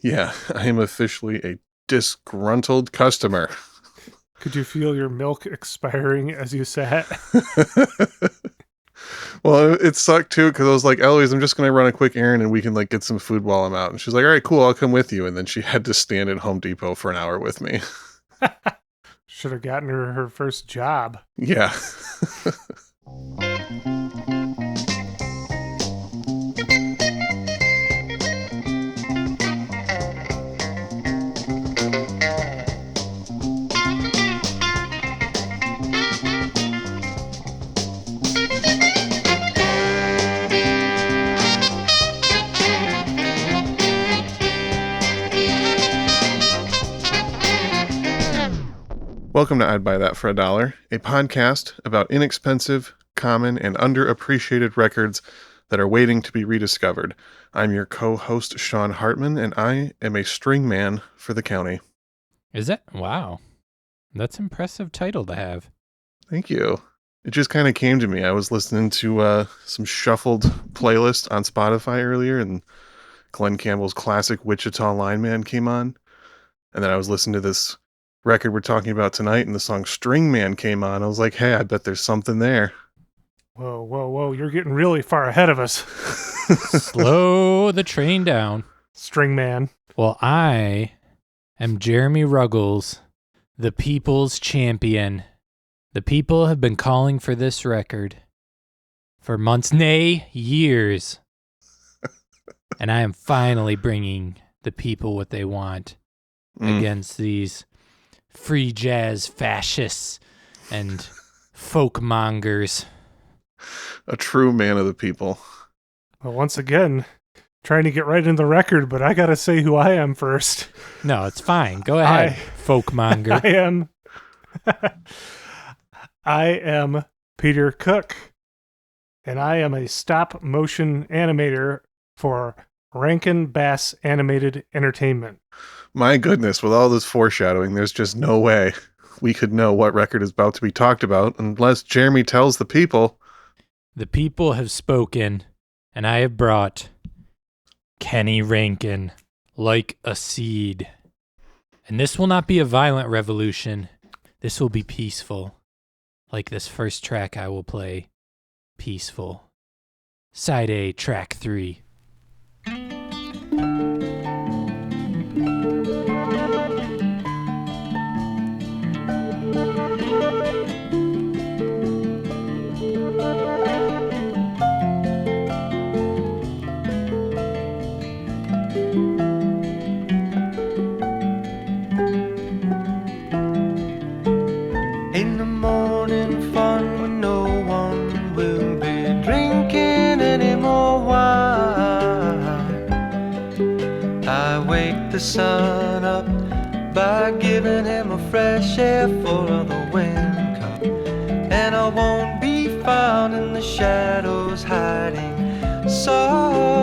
Yeah, I am officially a disgruntled customer. Could you feel your milk expiring as you sat? Well, it sucked too because I was like, Eloise, I'm just gonna run a quick errand and we can like get some food while I'm out. And she's like, all right, cool, I'll come with you. And then she had to stand at Home Depot for an hour with me. Should have gotten her first job. Yeah. Welcome to I'd Buy That for $1, a podcast about inexpensive, common, and underappreciated records that are waiting to be rediscovered. I'm your co-host, Sean Hartman, and I am a string man for the county. Is that? Wow. That's an impressive title to have. Thank you. It just kind of came to me. I was listening to some shuffled playlist on Spotify earlier, and Glenn Campbell's classic Wichita Lineman came on. And then I was listening to this record we're talking about tonight, and the song String Man came on. I was like, hey, I bet there's something there. Whoa, whoa, whoa. You're getting really far ahead of us, Slow the train down. string man. Well, I am Jeremy Ruggles, the people's champion. The people have been calling for this record for months, nay, years. And I am finally bringing the people what they want against these free jazz fascists and folk mongers. A true man of the people. Well, once again, trying to get right in the record, but I gotta say who I am first. No, it's fine. Go ahead, folk monger. I am Peter Cook, and I am a stop motion animator for Rankin Bass Animated Entertainment. My goodness, with all this foreshadowing, there's just no way we could know what record is about to be talked about unless Jeremy tells the people. The people have spoken, and I have brought Kenny Rankin like a seed. And this will not be a violent revolution. This will be peaceful. Like this first track I will play, Peaceful. Side A, track 3. In the morning fun when no one will be drinking any more wine. I wake the sun up by giving him a fresh air full of the wind cup. And I won't be found in the shadows hiding sorrow.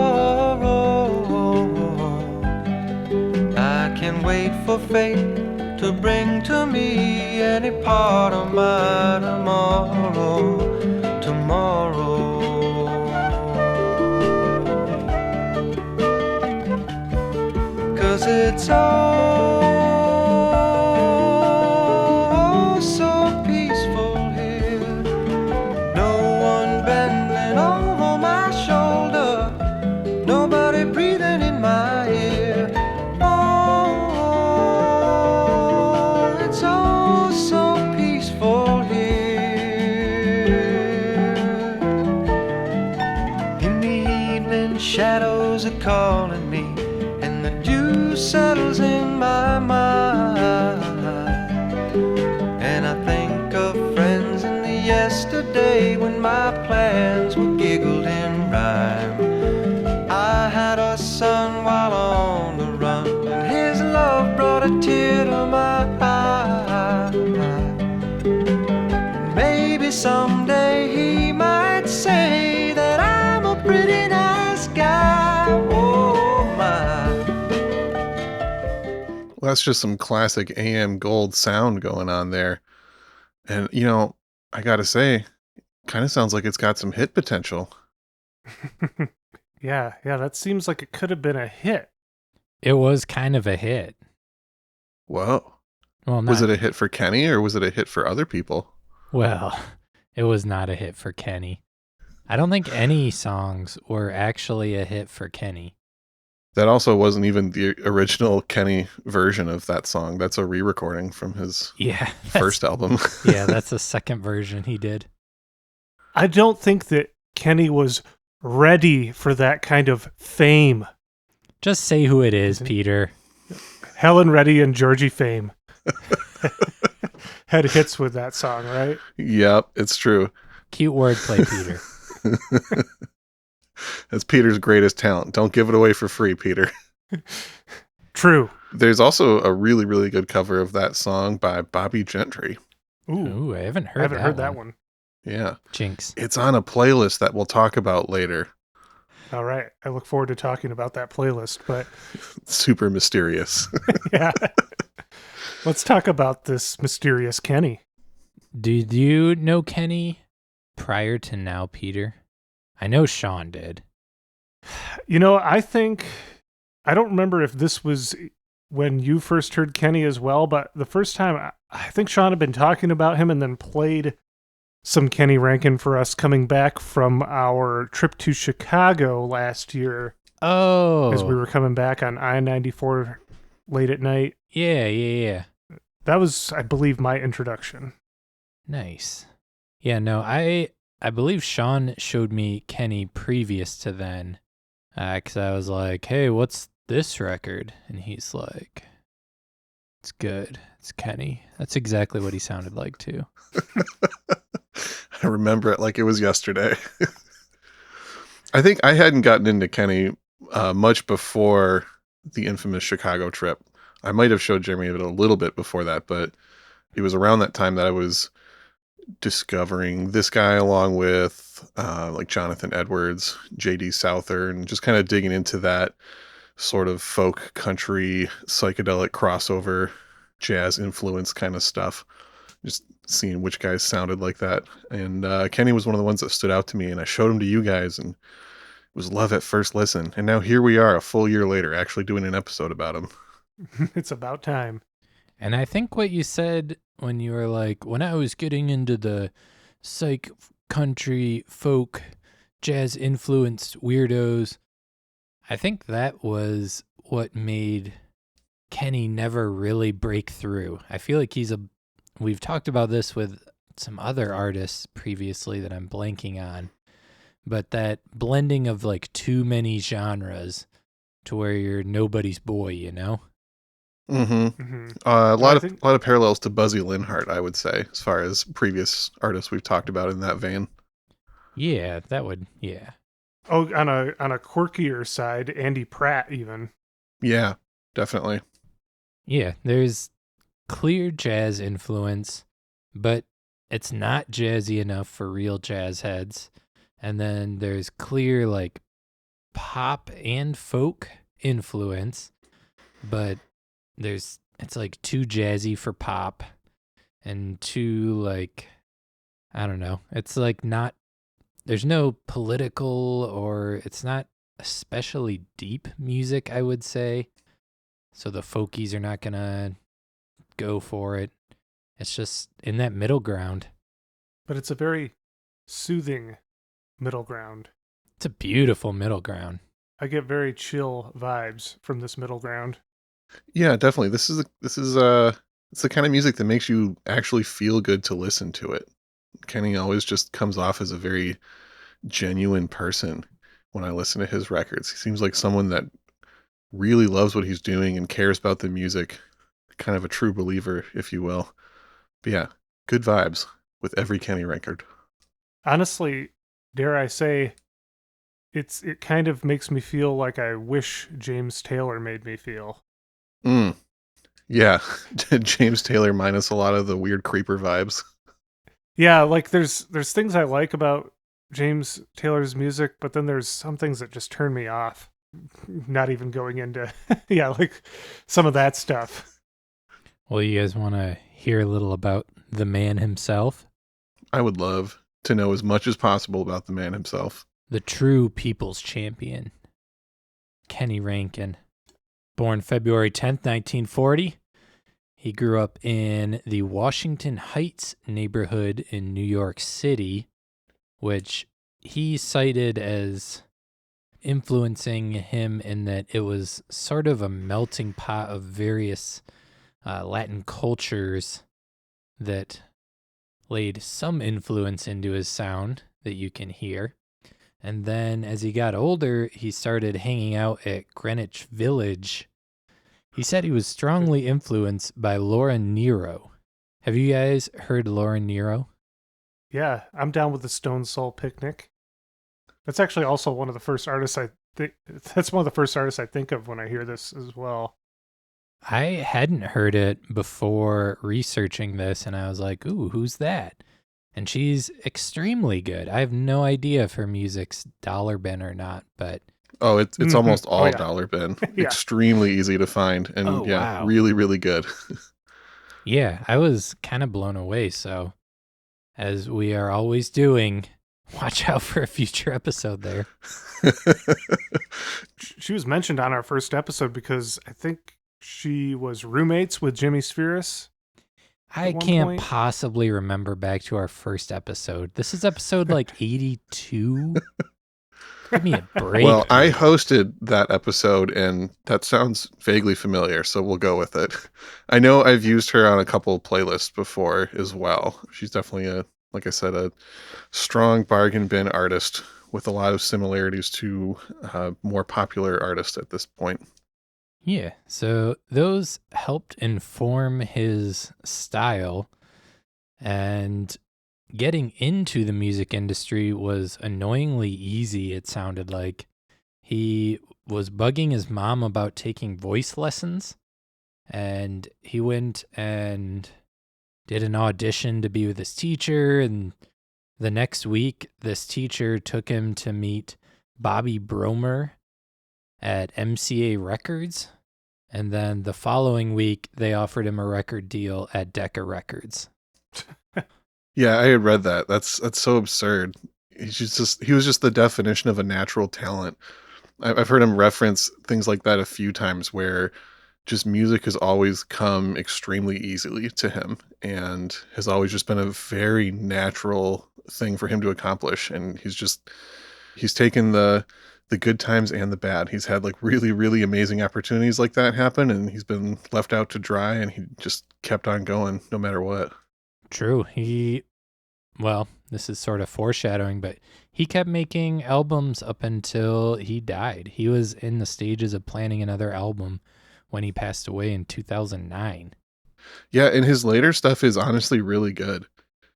I can wait for fate to bring to me any part of my tomorrow. 'Cause it's all so peaceful here. No one bending over my shoulder, nobody breathing in my ear. Oh, it's all so peaceful here. In the evening, shadows are calling me, and the dew settles in my mind. And I think of friends in the yesterday when my plans were giggled in rhyme. I had a son while on the run, and his love brought a tear to my eye. Maybe someday he might say that I'm a pretty nice guy. Oh my. Well, that's just some classic AM gold sound going on there. And, you know, I gotta say, kind of sounds like it's got some hit potential. Yeah, that seems like it could have been a hit. It was kind of a hit. Whoa. Well, Was not it a hit for Kenny or was it a hit for other people? well. It was not a hit for Kenny. I don't think any songs were actually a hit for Kenny. That also wasn't even the original Kenny version of that song. That's a re-recording from his Yeah, first album. yeah, that's the second version he did. I don't think that Kenny was ready for that kind of fame. Just say who it is, Isn't- Peter. Helen Reddy and Georgie Fame had hits with that song, right? Yep, it's true. Cute wordplay, Peter. That's Peter's greatest talent. Don't give it away for free, Peter. True. There's also a really, really good cover of that song by Bobby Gentry. Ooh, Ooh, I haven't heard I haven't heard that one. Yeah. Jinx. It's on a playlist that we'll talk about later. All right. I look forward to talking about that playlist, but Super mysterious. yeah. Let's talk about this mysterious Kenny. Did you know Kenny prior to now, Peter? I know Sean did. You know, I don't remember if this was when you first heard Kenny as well, but the first time I think Sean had been talking about him and then played some Kenny Rankin for us coming back from our trip to Chicago last year Oh. as we were coming back on I-94 late at night. Yeah. That was, I believe, my introduction. Nice. Yeah, no, I believe Sean showed me Kenny previous to then. Because I was like, hey, what's this record? And he's like, it's good. It's Kenny. That's exactly what he sounded like, too. I remember it like it was yesterday. I think I hadn't gotten into Kenny much before the infamous Chicago trip. I might have showed Jeremy it a little bit before that, but it was around that time that I was discovering this guy along with like Jonathan Edwards, J.D. Souther, and just kind of digging into that sort of folk country psychedelic crossover jazz influence kind of stuff. Just seeing which guys sounded like that. And Kenny was one of the ones that stood out to me, and I showed him to you guys, and it was love at first listen. And now here we are a full year later actually doing an episode about him. It's about time. And I think what you said when you were like, when I was getting into the psych country folk jazz influenced weirdos, I think that was what made Kenny never really break through. I feel like we've talked about this with some other artists previously that I'm blanking on, but that blending of like too many genres to where you're nobody's boy, you know? Mm-hmm. Mm-hmm. A lot I think- of parallels to Buzzy Linhart, I would say, as far as previous artists we've talked about in that vein. Yeah, that would, yeah. Oh, on a quirkier side, Andy Pratt even. Yeah, definitely. Yeah, there's clear jazz influence, but it's not jazzy enough for real jazz heads. And then there's clear like pop and folk influence, but it's like too jazzy for pop and too like, I don't know. It's like not, there's no political or it's not especially deep music, I would say. So the folkies are not going to go for it. It's just in that middle ground. But it's a very soothing middle ground. It's a beautiful middle ground. I get very chill vibes from this middle ground. Yeah, definitely. This is it's the kind of music that makes you actually feel good to listen to it. Kenny always just comes off as a very genuine person when I listen to his records. He seems like someone that really loves what he's doing and cares about the music. Kind of a true believer, if you will. But yeah, good vibes with every Kenny record. Honestly, dare I say, it kind of makes me feel like I wish James Taylor made me feel. Yeah, James Taylor minus a lot of the weird creeper vibes. Yeah, like there's things I like about James Taylor's music, but then there's some things that just turn me off. Not even going into yeah, like some of that stuff. Well, you guys want to hear a little about the man himself? I would love to know as much as possible about the man himself. The true people's champion, Kenny Rankin. Born February 10th, 1940. He grew up in the Washington Heights neighborhood in New York City, which he cited as influencing him in that it was sort of a melting pot of various Latin cultures that laid some influence into his sound that you can hear. And then as he got older, he started hanging out at Greenwich Village. He said he was strongly influenced by Laura Nyro. Have you guys heard Laura Nyro? Yeah, I'm down with the Stone Soul Picnic. That's actually also one of the first artists I think. That's one of the first artists I think of when I hear this as well. I hadn't heard it before researching this, and I was like, ooh, who's that? And she's extremely good. I have no idea if her music's dollar bin or not, but... Oh, it's Mhm. almost all Oh, yeah. dollar bin. Yeah. Extremely easy to find, and Oh, wow. really, really good. Yeah, I was kind of blown away, so as we are always doing, watch out for a future episode there. She was mentioned on our first episode because I think she was roommates with Jimmy Spheris. I At one can't point- possibly remember back to our first episode. This is episode like 82. Give me a break. Well, I hosted that episode, and that sounds vaguely familiar, so we'll go with it. I know I've used her on a couple playlists before as well. She's definitely like I said, a strong bargain bin artist with a lot of similarities to more popular artists at this point. Yeah, so those helped inform his style, and getting into the music industry was annoyingly easy, it sounded like. He was bugging his mom about taking voice lessons, and he went and did an audition to be with his teacher, and the next week, this teacher took him to meet Bobby Bromer at MCA Records. And then the following week, they offered him a record deal at Decca Records. Yeah, I had read that. That's so absurd. He was just the definition of a natural talent. I've heard him reference things like that a few times, where just music has always come extremely easily to him and has always just been a very natural thing for him to accomplish. And he's taken the good times and the bad. He's had like really, really amazing opportunities like that happen, and he's been left out to dry, and he just kept on going no matter what. True. Well, this is sort of foreshadowing, but he kept making albums up until he died. He was in the stages of planning another album when he passed away in 2009. Yeah, and his later stuff is honestly really good.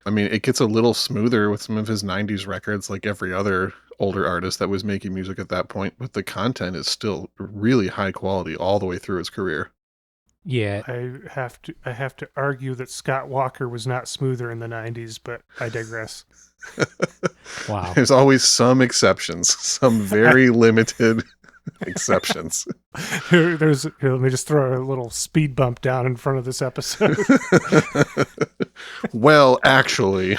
I mean, it gets a little smoother with some of his 90s records, like every other older artist that was making music at that point, but the content is still really high quality all the way through his career. Yeah, I have to argue that Scott Walker was not smoother in the 90s, but I digress. wow. There's always some exceptions, some very limited exceptions. Here, let me just throw a little speed bump down in front of this episode. Well, actually,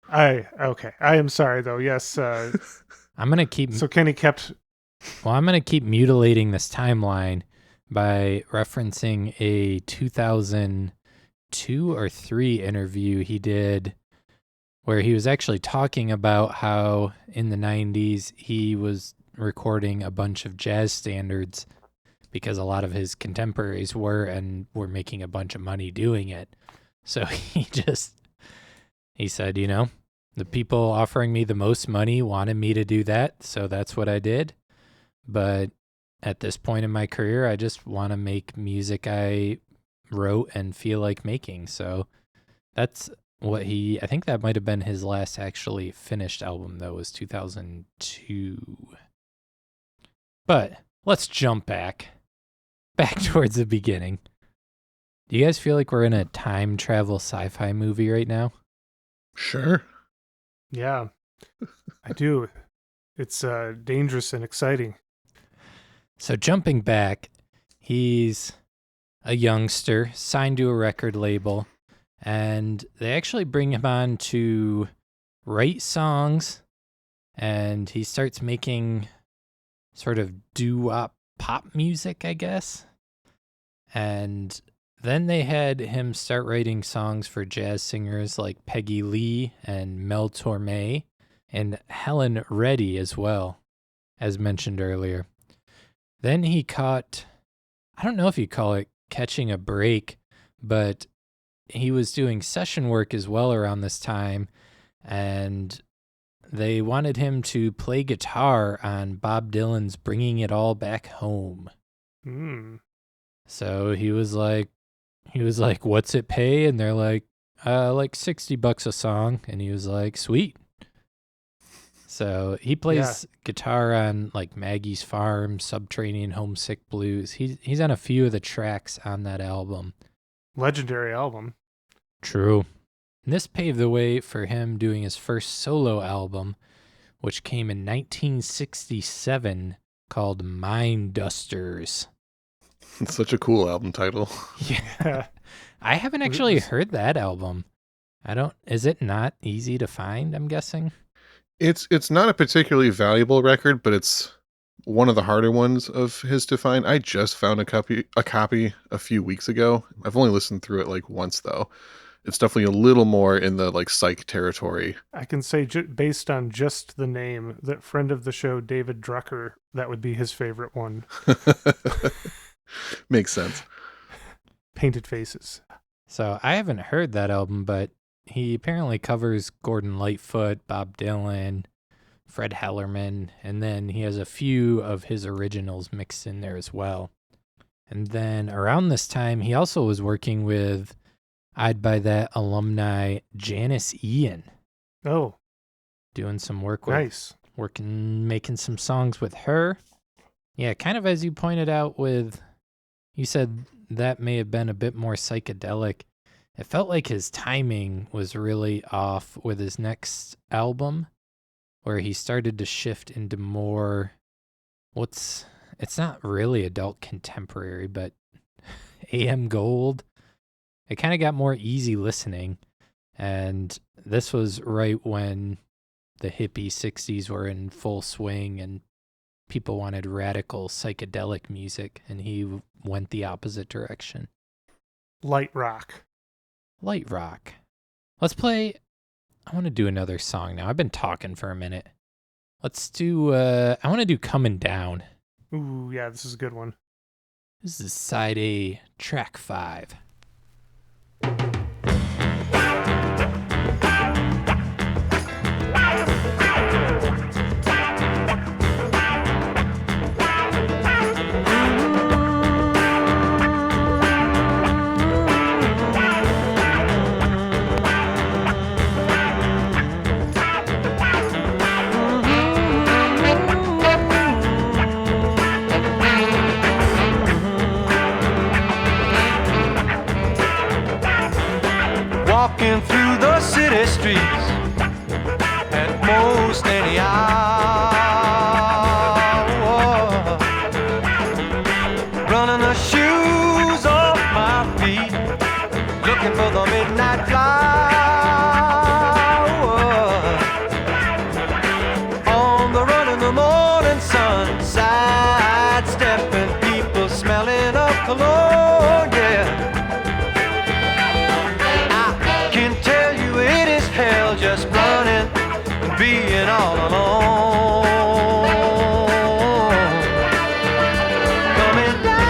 I am sorry though. Yes. I'm going to keep So Kenny kept. Well, I'm going to keep mutilating this timeline by referencing a 2002 or 3 interview he did where he was actually talking about how in the 90s he was recording a bunch of jazz standards because a lot of his contemporaries were making a bunch of money doing it. So he said, the people offering me the most money wanted me to do that, so that's what I did. But at this point in my career, I just want to make music I wrote and feel like making. So that's what I think that might have been his last actually finished album, though, was 2002. But let's jump back towards the beginning. Do you guys feel like we're in a time travel sci-fi movie right now? sure. Yeah, I do. It's dangerous and exciting. So jumping back, he's a youngster signed to a record label, and they actually bring him on to write songs, and he starts making sort of doo-wop pop music, I guess. And then they had him start writing songs for jazz singers like Peggy Lee and Mel Torme and Helen Reddy as well, as mentioned earlier. Then he caught, I don't know if you call it catching a break, but he was doing session work as well around this time, and they wanted him to play guitar on Bob Dylan's Bringing It All Back Home. So he was like, what's it pay? And they're like $60 a song. And he was like, sweet. So he plays guitar on like Maggie's Farm, Subterranean Homesick Blues. He's on a few of the tracks on that album. Legendary album. True. And this paved the way for him doing his first solo album, which came in 1967, called Mind Dusters. It's such a cool album title. Yeah. I haven't actually heard that album. Is it not easy to find, I'm guessing? It's not a particularly valuable record, but it's one of the harder ones of his to find. I just found a copy a few weeks ago. I've only listened through it like once though. It's definitely a little more in the like psych territory. I can say based on just the name, that friend of the show, David Drucker, that would be his favorite one. Makes sense. Painted Faces. So I haven't heard that album, but he apparently covers Gordon Lightfoot, Bob Dylan, Fred Hellerman, and then he has a few of his originals mixed in there as well. And then around this time, he also was working with I'd Buy That alumni Janice Ian. Oh. Doing some work with, nice. Making some songs with her. Yeah, kind of as you pointed out with, you said that may have been a bit more psychedelic. It felt like his timing was really off with his next album, where he started to shift into more, it's not really adult contemporary, but AM Gold. It kind of got more easy listening, and this was right when the hippie 60s were in full swing and people wanted radical psychedelic music, and he went the opposite direction. Light rock. Let's play. I want to do another song now. I've been talking for a minute. Let's do, I want to do Coming Down. Ooh, yeah, this is a good one. This is side A, track 5. Walking through the city streets at most any hour, running the shoes off my feet, looking for the midnight flower. On the run in the morning sun, sidestepping people smelling of cologne, yeah. Just running and being all alone. Coming down,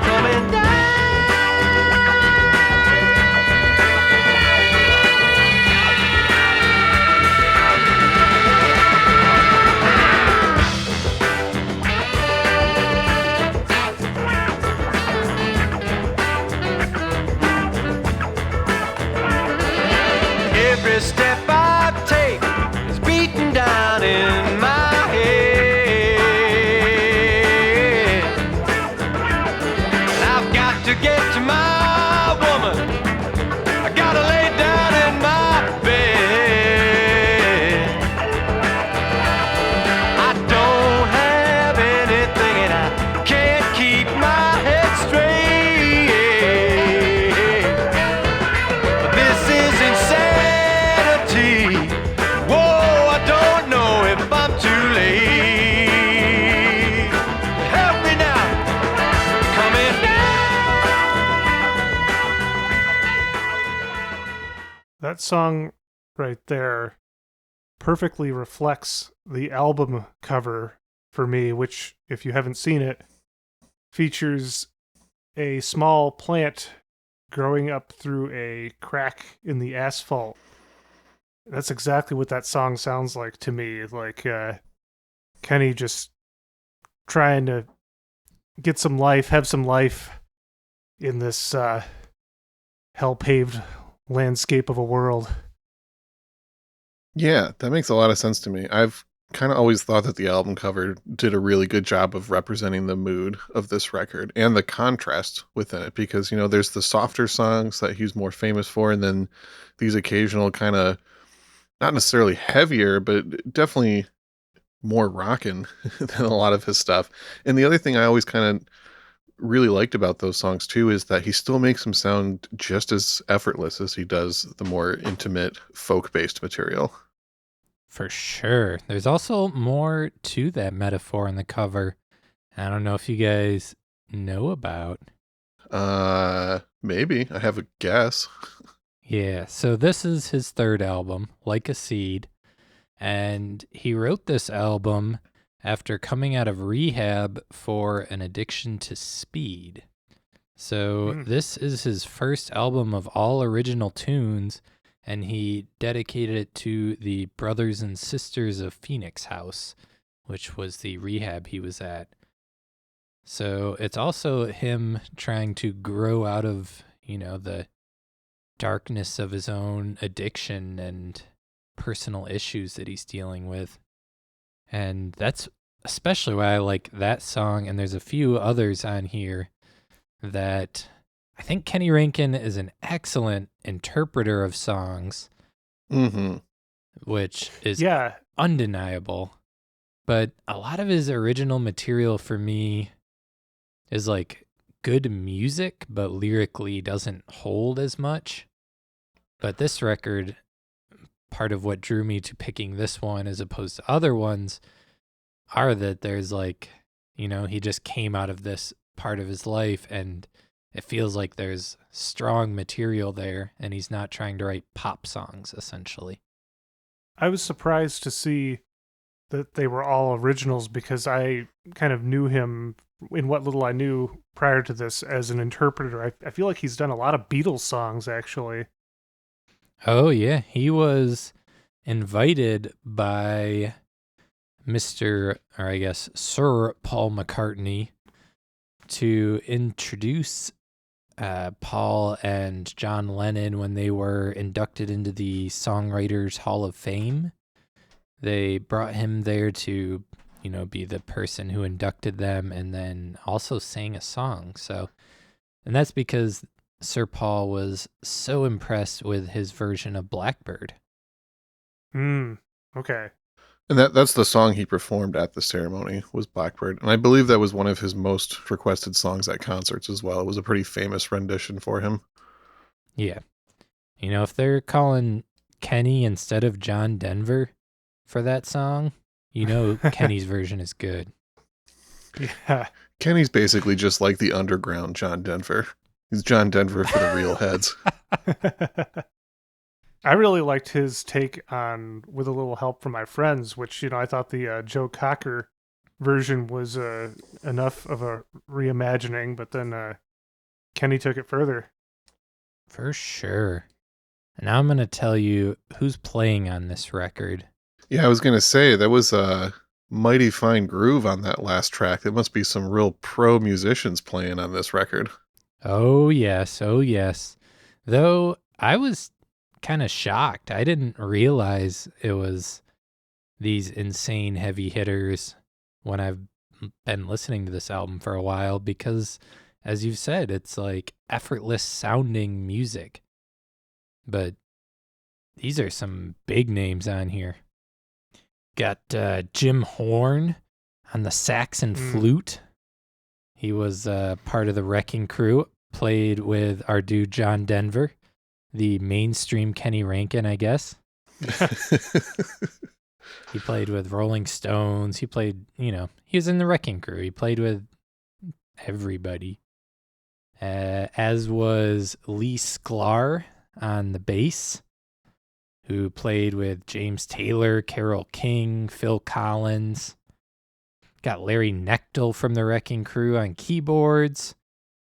coming down. Every step I take is beating down in my head. And I've got to get to my woman. I gotta lay down in my bed. I don't have anything and I can't keep my head straight. But this is That song right there perfectly reflects the album cover for me, which, if you haven't seen it, features a small plant growing up through a crack in the asphalt. That's exactly what that song sounds like to me. Like Kenny just trying to get some life, have some life in this hell-paved landscape of a world. Yeah, that makes a lot of sense to me. I've kind of always thought that the album cover did a really good job of representing the mood of this record and the contrast within it because, there's the softer songs that he's more famous for, and then these occasional kind of not necessarily heavier, but definitely more rockin' than a lot of his stuff. And the other thing I always kind of really liked about those songs too is that he still makes them sound just as effortless as he does the more intimate folk-based material. For sure. There's also more to that metaphor in the cover. I don't know if you guys know about. Maybe. I have a guess. Yeah, so this is his third album, Like a Seed, and he wrote this album after coming out of rehab for an addiction to speed. So this is his first album of all original tunes, and he dedicated it to the Brothers and Sisters of Phoenix House, which was the rehab he was at. So it's also him trying to grow out of, the darkness of his own addiction and personal issues that he's dealing with. And that's especially why I like that song. And there's a few others on here that I think Kenny Rankin is an excellent interpreter of songs, which is undeniable. But a lot of his original material for me is like good music, but lyrically doesn't hold as much. But this record, part of what drew me to picking this one as opposed to other ones are that there's like, he just came out of this part of his life and it feels like there's strong material there and he's not trying to write pop songs, essentially. I was surprised to see that they were all originals because I kind of knew him in what little I knew prior to this as an interpreter. I feel like he's done a lot of Beatles songs, actually. Oh, yeah. He was invited by Sir Paul McCartney to introduce Paul and John Lennon when they were inducted into the Songwriters Hall of Fame. They brought him there to, be the person who inducted them and then also sang a song. So, and that's because Sir Paul was so impressed with his version of Blackbird. Okay. And that's the song he performed at the ceremony was Blackbird. And I believe that was one of his most requested songs at concerts as well. It was a pretty famous rendition for him. Yeah. If they're calling Kenny instead of John Denver for that song, Kenny's version is good. Yeah. Kenny's basically just like the underground John Denver. He's John Denver for the real heads. I really liked his take on With a Little Help from My Friends, which, I thought the Joe Cocker version was enough of a reimagining, but then Kenny took it further. For sure. And now I'm going to tell you who's playing on this record. Yeah, I was going to say, that was a mighty fine groove on that last track. There must be some real pro musicians playing on this record. Oh, yes. Oh, yes. Though I was kind of shocked. I didn't realize it was these insane heavy hitters when I've been listening to this album for a while because, as you've said, it's like effortless sounding music. But these are some big names on here. Got Jim Horn on the sax and flute. He was part of the Wrecking Crew, played with our dude John Denver, the mainstream Kenny Rankin, I guess. He played with Rolling Stones. He played, he was in the Wrecking Crew. He played with everybody. As was Lee Sklar on the bass. who played with James Taylor, Carole King, Phil Collins. Got Larry Knechtel from the Wrecking Crew on keyboards.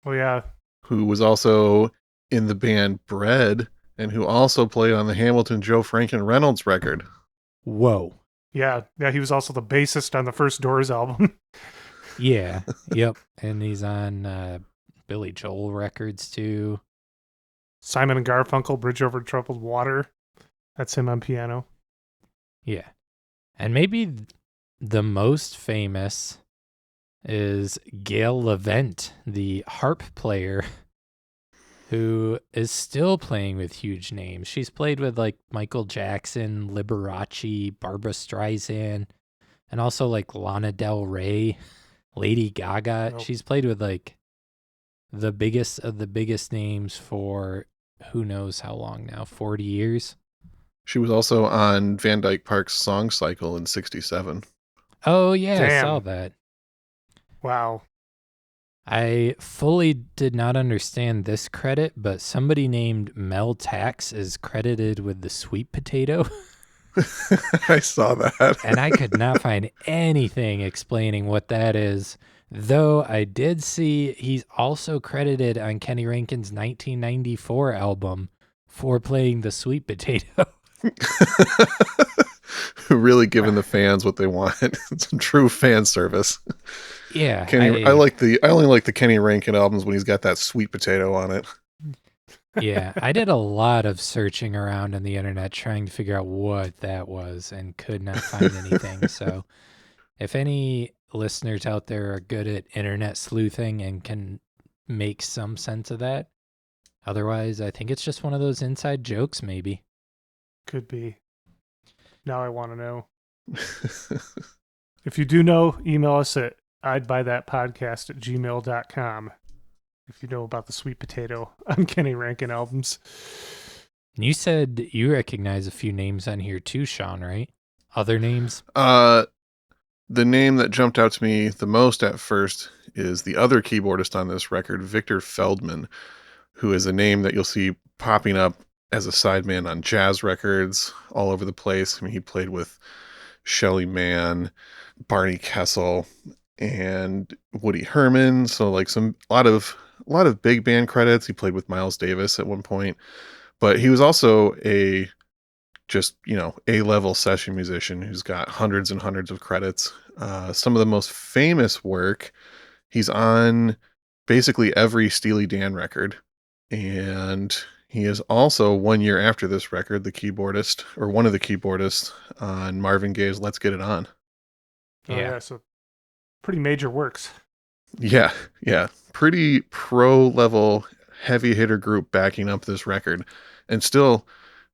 Oh, yeah. Who was also in the band Bread, and who also played on the Hamilton Joe Franken Reynolds record. Whoa. Yeah. Yeah. He was also the bassist on the first Doors album. Yeah. Yep. And he's on Billy Joel records too. Simon and Garfunkel, Bridge Over Troubled Water. That's him on piano. Yeah. And maybe the most famous is Gail Levent, the harp player, who is still playing with huge names. She's played with like Michael Jackson, Liberace, Barbra Streisand, and also like Lana Del Rey, Lady Gaga. Nope. She's played with like the biggest of the biggest names for who knows how long now, 40 years. She was also on Van Dyke Park's Song Cycle in 67. Oh, yeah, I Damn. saw that. Wow. I fully did not understand this credit, but somebody named Mel Tax is credited with the sweet potato, I saw that. and I could not find anything explaining what that is, though I did see he's also credited on Kenny Rankin's 1994 album for playing the sweet potato. Really giving the fans what they want. It's true fan service. Yeah, I only like the Kenny Rankin albums when he's got that sweet potato on it. Yeah, I did a lot of searching around on the internet trying to figure out what that was and could not find anything. So if any listeners out there are good at internet sleuthing and can make some sense of that, otherwise, I think it's just one of those inside jokes, maybe. Could be. Now I want to know. If you do know, email us at idbuythatpodcast@gmail.com if you know about the sweet potato on Kenny Rankin albums. And you said you recognize a few names on here too, Sean, right? Other names? The name that jumped out to me the most at first is the other keyboardist on this record, Victor Feldman, who is a name that you'll see popping up as a sideman on jazz records all over the place. I mean, he played with Shelly Manne, Barney Kessel, and Woody Herman. So like a lot of big band credits. He played with Miles Davis at one point, but he was also a A-level session musician who's got hundreds and hundreds of credits. Some of the most famous work, he's on basically every Steely Dan record. And he is also 1 year after this record, the keyboardist, or one of the keyboardists on Marvin Gaye's Let's Get It On. Oh, yeah. So pretty major works. Yeah. Pretty pro-level heavy hitter group backing up this record. And still,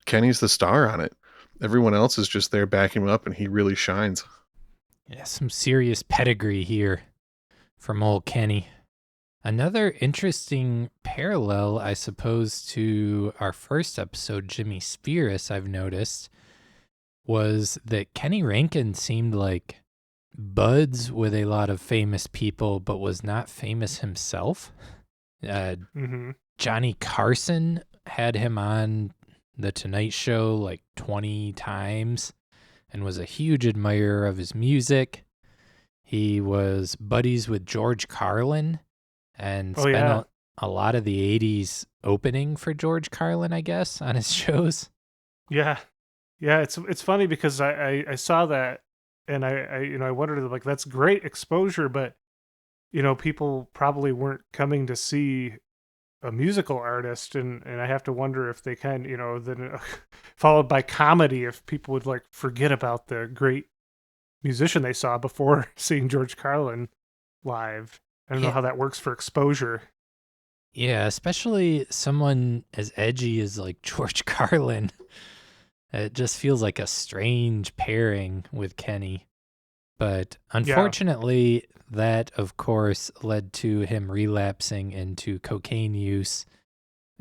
Kenny's the star on it. Everyone else is just there backing him up, and he really shines. Yeah, some serious pedigree here from old Kenny. Another interesting parallel, I suppose, to our first episode, Jimmy Spears, I've noticed, was that Kenny Rankin seemed like buds with a lot of famous people, but was not famous himself. Johnny Carson had him on The Tonight Show like 20 times and was a huge admirer of his music. He was buddies with George Carlin and spent a lot of the 80s opening for George Carlin, I guess, on his shows. Yeah. It's funny because I saw that and I wondered, like, that's great exposure, but people probably weren't coming to see a musical artist, and I have to wonder if they then followed by comedy, if people would like forget about the great musician they saw before seeing George Carlin live. I don't know how that works for exposure. Yeah, especially someone as edgy as like George Carlin. It just feels like a strange pairing with Kenny. But unfortunately, that, of course, led to him relapsing into cocaine use,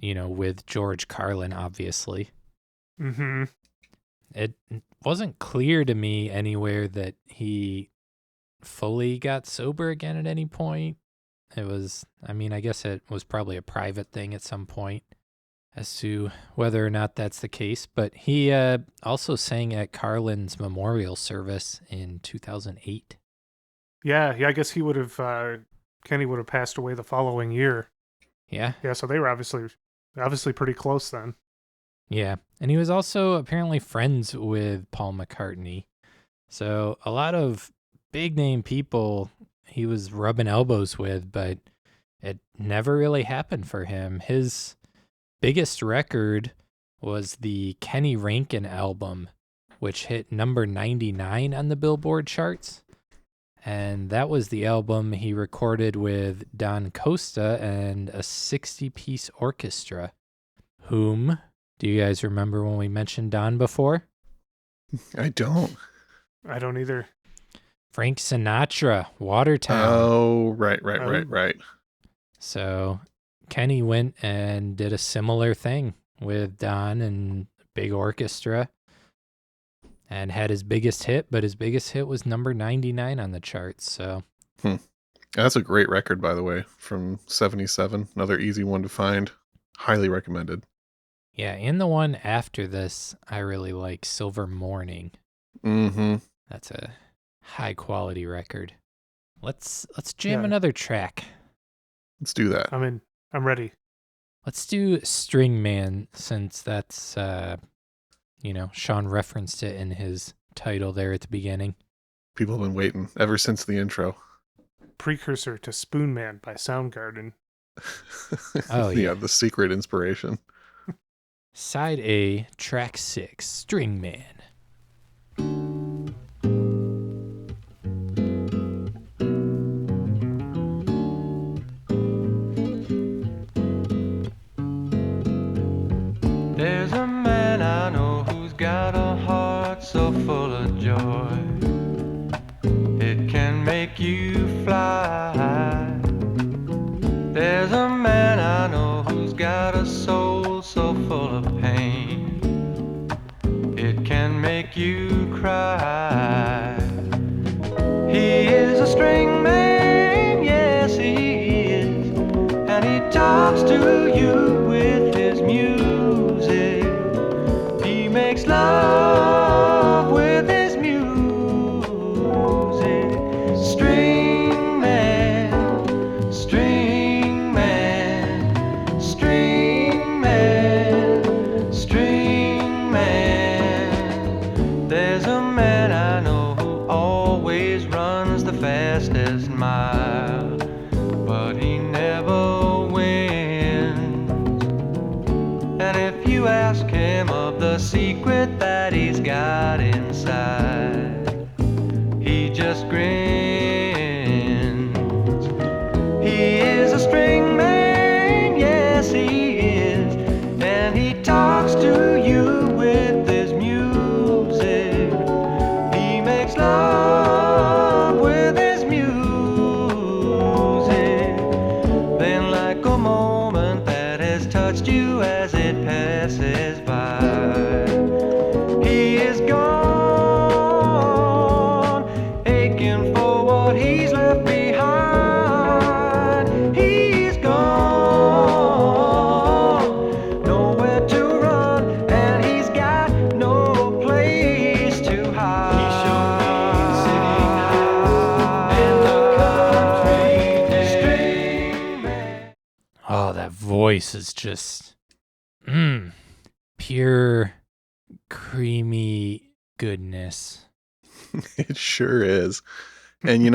with George Carlin, obviously. Mm-hmm. It wasn't clear to me anywhere that he fully got sober again at any point. I guess it was probably a private thing at some point. as to whether or not that's the case, but he also sang at Carlin's memorial service in 2008. Yeah, I guess he would have Kenny would have passed away the following year. Yeah. Yeah, so they were obviously pretty close then. Yeah. And he was also apparently friends with Paul McCartney. So a lot of big name people he was rubbing elbows with, but it never really happened for him. His biggest record was the Kenny Rankin album, which hit number 99 on the Billboard charts. And that was the album he recorded with Don Costa and a 60-piece orchestra. Whom, do you guys remember when we mentioned Don before? I don't. I don't either. Frank Sinatra, Watertown. Oh, right. So Kenny went and did a similar thing with Don and big orchestra and had his biggest hit, but his biggest hit was number 99 on the charts. So That's a great record, by the way, from 77. Another easy one to find. Highly recommended. yeah, and the one after this, I really like, Silver Morning. Mm-hmm. That's a high quality record. Let's jam another track. Let's do that. I'm ready. Let's do String Man, since that's Sean referenced it in his title there at the beginning. People have been waiting ever since the intro. Precursor to Spoon Man by Soundgarden. Oh, yeah. The secret inspiration. Side A, track 6, String Man. There's a man I know who's got a heart so full of joy it can make you fly. There's a man I know who's got a soul so full of pain it can make you cry. He is a string man, yes he is, and he talks to you with his music. He makes love with his music. String man, string man, string man, string man. There's a man I know who always runs the fastest mile, but he never wins. And if you ask him of the secret that he's got inside, he just grins. He is a string man, yes he is, and he talks to you with his music. He makes love with his music. Then like a moment that has touched you as it passes by, he is gone, aching for what he's left behind. He's gone, nowhere to run, and he's got no place to hide. He showed me sitting high in the country string man. Oh, that voice is just pure creamy goodness. It sure is. And you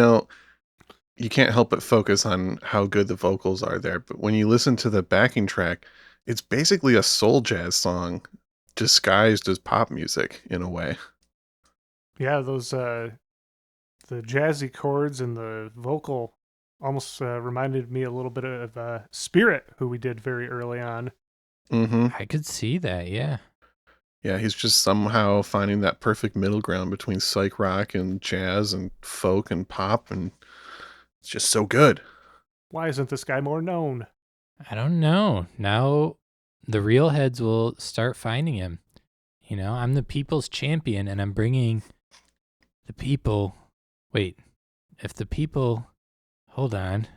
can't help but focus on how good the vocals are there. But when you listen to the backing track, it's basically a soul jazz song disguised as pop music in a way. Yeah, those the jazzy chords and the vocal almost reminded me a little bit of Spirit, who we did very early on. Mm-hmm. I could see that, yeah. Yeah, he's just somehow finding that perfect middle ground between psych rock and jazz and folk and pop, and it's just so good. Why isn't this guy more known? I don't know. Now the real heads will start finding him. I'm the people's champion, and I'm bringing the people. Wait, if the people. Hold on.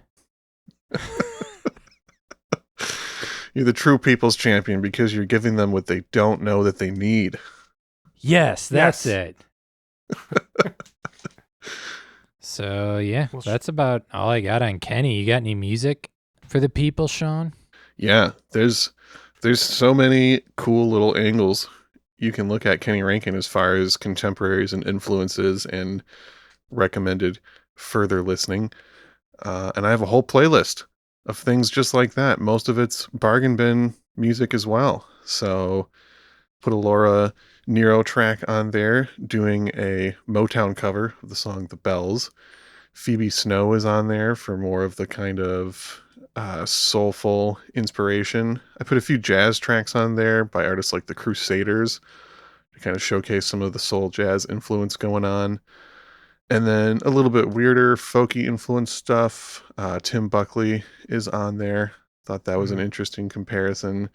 You're the true people's champion because you're giving them what they don't know that they need. Yes, that's Yes. it. So, yeah, Well, that's about all I got on Kenny. You got any music for the people, Sean? Yeah, there's so many cool little angles you can look at Kenny Rankin as far as contemporaries and influences and recommended further listening. And I have a whole playlist of things just like that. Most of it's bargain bin music as well. So put a Laura Nero track on there doing a Motown cover of the song The Bells. Phoebe Snow is on there for more of the kind of soulful inspiration. I put a few jazz tracks on there by artists like the Crusaders to kind of showcase some of the soul jazz influence going on. And then a little bit weirder, folky influence stuff. Tim Buckley is on there. Thought that was an interesting comparison.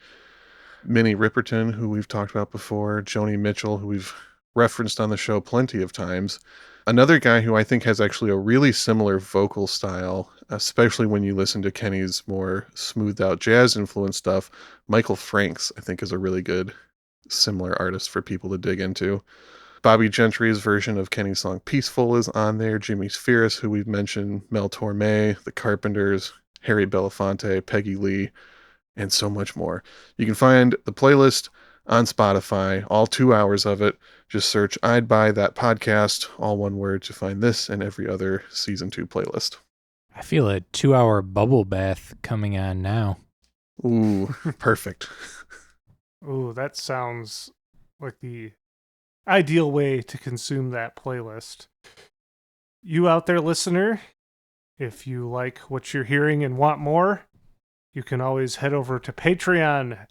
Minnie Riperton, who we've talked about before. Joni Mitchell, who we've referenced on the show plenty of times. Another guy who I think has actually a really similar vocal style, especially when you listen to Kenny's more smoothed out jazz influence stuff. Michael Franks, I think, is a really good similar artist for people to dig into. Bobby Gentry's version of Kenny's song Peaceful is on there. Jimmy Spheris, who we've mentioned, Mel Torme, The Carpenters, Harry Belafonte, Peggy Lee, and so much more. You can find the playlist on Spotify, all 2 hours of it. Just search I'd Buy That Podcast, all one word, to find this and every other Season 2 playlist. I feel a 2-hour bubble bath coming on now. Ooh, perfect. Ooh, that sounds like the ideal way to consume that playlist. You out there, listener, if you like what you're hearing and want more, you can always head over to patreon.com/I'd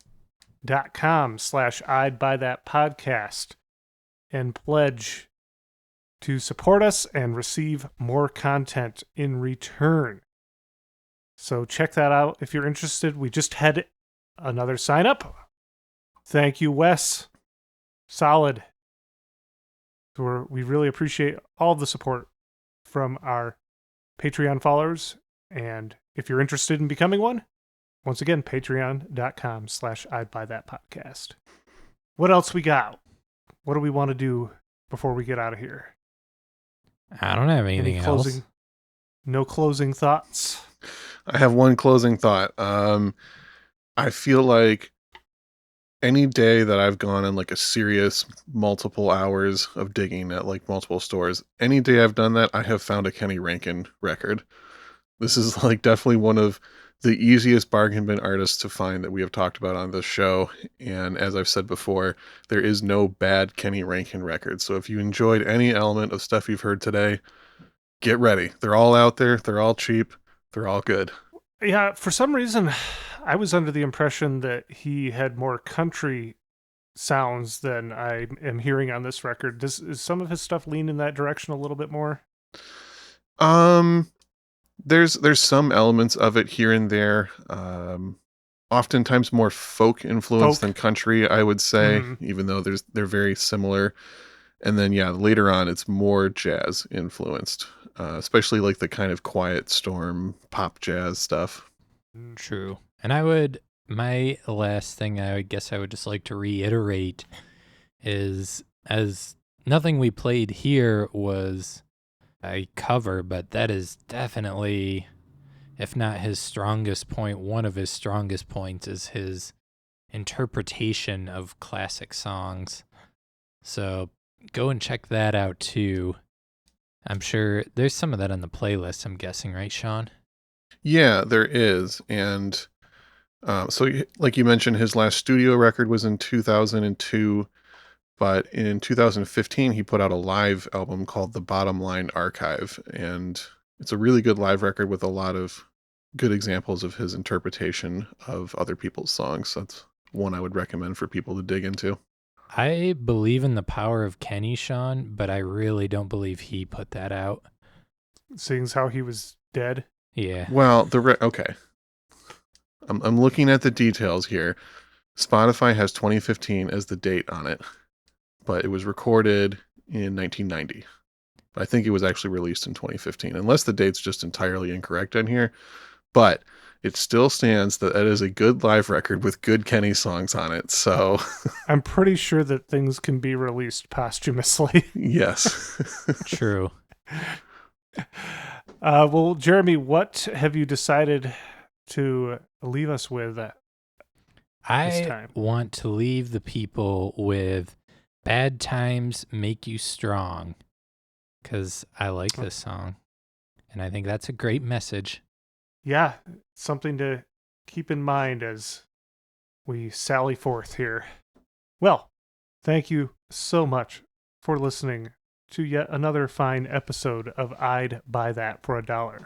Buy That Podcast and pledge to support us and receive more content in return. So check that out if you're interested. We just had another sign up. Thank you, Wes. Solid. We really appreciate all the support from our Patreon followers. And if you're interested in becoming one, once again, patreon.com/I'd Buy That Podcast. What else we got? What do we want to do before we get out of here? I don't have anything else. No closing thoughts? I have one closing thought. I feel like any day that I've gone on like a serious multiple hours of digging at like multiple stores, any day I've done that, I have found a Kenny Rankin record. This is like definitely one of the easiest bargain bin artists to find that we have talked about on this show. And as I've said before, there is no bad Kenny Rankin record. So if you enjoyed any element of stuff you've heard today, get ready. They're all out there. They're all cheap. They're all good. Yeah, for some reason, I was under the impression that he had more country sounds than I am hearing on this record. Is some of his stuff lean in that direction a little bit more? There's some elements of it here and there. Oftentimes more folk influence than country, I would say, even though they're very similar. And then later on it's more jazz influenced, especially like the kind of Quiet Storm pop jazz stuff. True. And my last thing I guess I would just like to reiterate is, as nothing we played here was a cover, but that is definitely, if not his strongest point, one of his strongest points is his interpretation of classic songs. So go and check that out too. I'm sure there's some of that on the playlist, I'm guessing, right, Sean? Yeah, there is. And so like you mentioned, his last studio record was in 2002. But in 2015, he put out a live album called The Bottom Line Archive. And it's a really good live record with a lot of good examples of his interpretation of other people's songs. That's one I would recommend for people to dig into. I believe in the power of Kenny, Sean, but I really don't believe he put that out. Seeing as how he was dead? Yeah. Well, okay. I'm looking at the details here. Spotify has 2015 as the date on it, but it was recorded in 1990. I think it was actually released in 2015, unless the date's just entirely incorrect in here. But it still stands that it is a good live record with good Kenny songs on it. So, I'm pretty sure that things can be released posthumously. yes. True. Well, Jeremy, what have you decided to leave us with this I time? want to leave the people with Bad Times Make You Strong, because I like this song. And I think that's a great message. Yeah, something to keep in mind as we sally forth here. Well, thank you so much for listening to yet another fine episode of I'd Buy That for $1.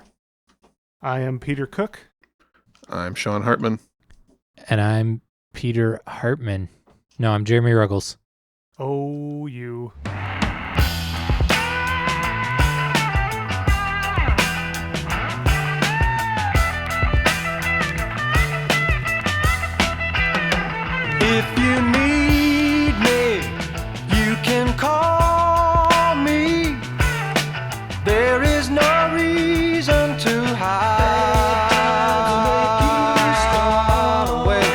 I am Peter Cook. I'm Sean Hartman. And I'm Peter Hartman. No, I'm Jeremy Ruggles. Oh, you. If you need me, you can call me. There is no reason to hide away.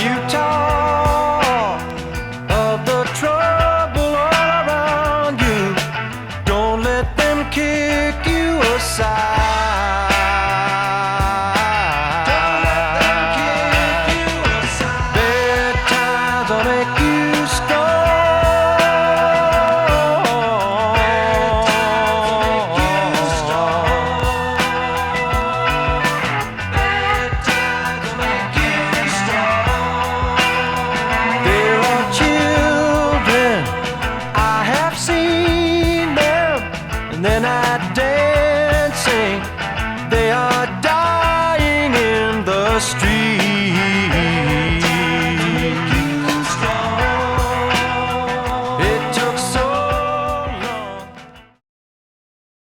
You talk of the trouble all around you. Don't let them kick you aside. Bad times will make you strong. There are children, I have seen them, and they're not dancing, they are dying in the street.